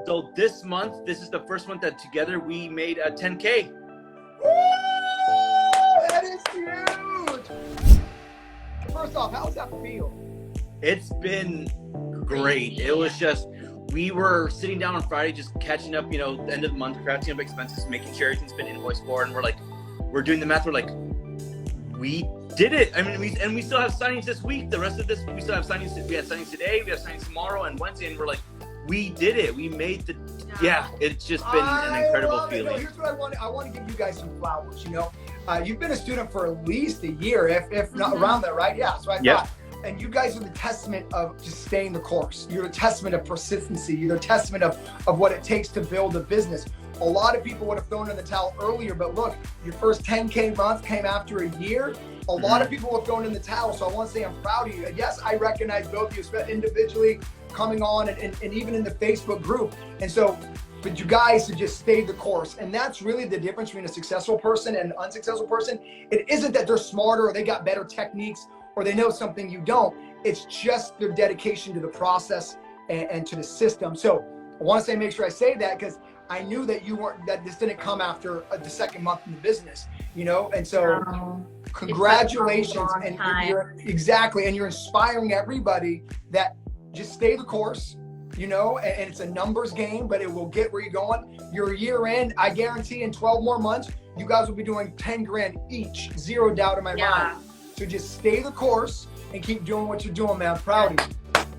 So this month, this is the first month that together we made a 10K. Woo! That is huge. First off, how's that feel? It's been great. It was just, we were sitting down on Friday, just catching up, you know, the end of the month, crafting up expenses, making sure everything's been invoiced for. And we're doing the math. We're like, we did it. I mean, we still have signings this week. The rest of this, we still have signings. We have signings today. We have signings tomorrow and Wednesday. And we're like, we did it. We made the, it's just been an incredible feeling. No, here's what I want to give you guys some flowers, you know. You've been a student for at least a year, if not around that, right? Yeah, so I thought. And you guys are the testament of just staying the course. You're the testament of persistency. You're the testament of what it takes to build a business. A lot of people would have thrown in the towel earlier, but look, your first 10K month came after a year. A lot of people have thrown in the towel, so I want to say I'm proud of you. And yes, I recognize both of you individually coming on and even in the Facebook group. And so, but you guys have just stayed the course. And that's really the difference between a successful person and an unsuccessful person. It isn't that they're smarter or they got better techniques or they know something you don't. It's just their dedication to the process and to the system. So I want to say, make sure I say that because I knew that that this didn't come after the second month in the business, you know? And so congratulations. And you're inspiring everybody that just stay the course, you know, and it's a numbers game, but it will get where you're going. Your year end, I guarantee in 12 more months, you guys will be doing 10 grand each, zero doubt in my mind. So just stay the course and keep doing what you're doing, man. I'm proud of you.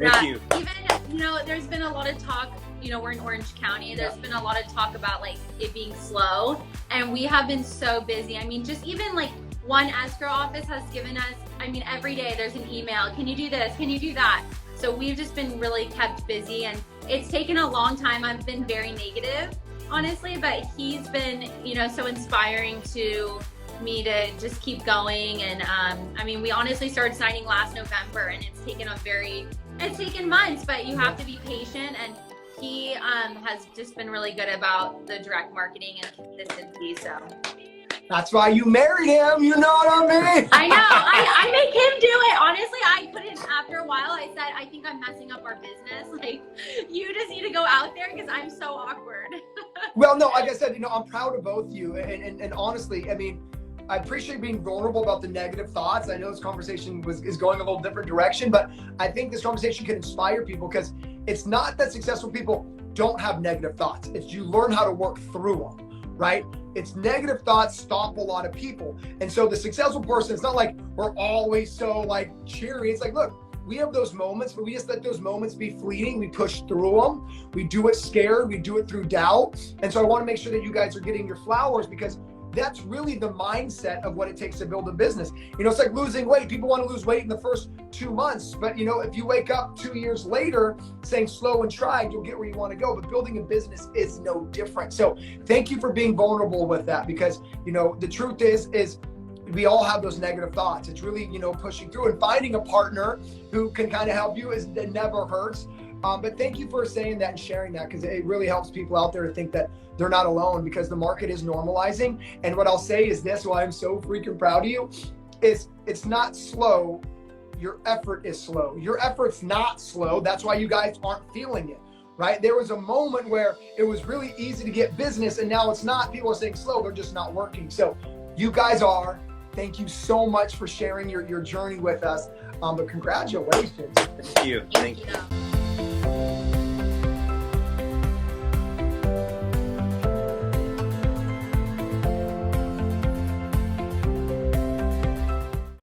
Thank you. Even, you know, there's been a lot of talk, you know, we're in Orange County. There's been a lot of talk about like it being slow, and we have been so busy. I mean, just even like one escrow office has given us, I mean, every day there's an email. Can you do this? Can you do that? So we've just been really kept busy, and it's taken a long time. I've been very negative, honestly, but he's been, you know, so inspiring to me to just keep going. And I mean, we honestly started signing last November, and it's taken months, but you have to be patient. And he has just been really good about the direct marketing and consistency. So that's why you married him. You know what I mean? I know. I make him do it. Honestly, I couldn't. After a while, I said, I think I'm messing up our business. Like, you just need to go out there because I'm so awkward. Well, no, like I said, you know, I'm proud of both you. And honestly, I mean, I appreciate being vulnerable about the negative thoughts. I know this conversation is going a little different direction, but I think this conversation can inspire people because it's not that successful people don't have negative thoughts. It's you learn how to work through them, right? It's negative thoughts stop a lot of people. And so the successful person, it's not like we're always so like cheery. It's like, look, we have those moments, but we just let those moments be fleeting. We push through them. We do it scared. We do it through doubt. And so I want to make sure that you guys are getting your flowers because that's really the mindset of what it takes to build a business. You know, it's like losing weight. People want to lose weight in the first 2 months, but you know, if you wake up 2 years later saying slow and tried, you'll get where you want to go. But building a business is no different. So thank you for being vulnerable with that because, you know, the truth is we all have those negative thoughts. It's really, you know, pushing through and finding a partner who can kind of help you it never hurts. But thank you for saying that and sharing that because it really helps people out there to think that they're not alone because the market is normalizing. And what I'll say is this, why I'm so freaking proud of you, is it's not slow. Your effort is slow. Your effort's not slow. That's why you guys aren't feeling it, right? There was a moment where it was really easy to get business and now it's not. People are saying slow, they're just not working. So you guys are. Thank you so much for sharing your journey with us. But congratulations. Thank you. Thank you.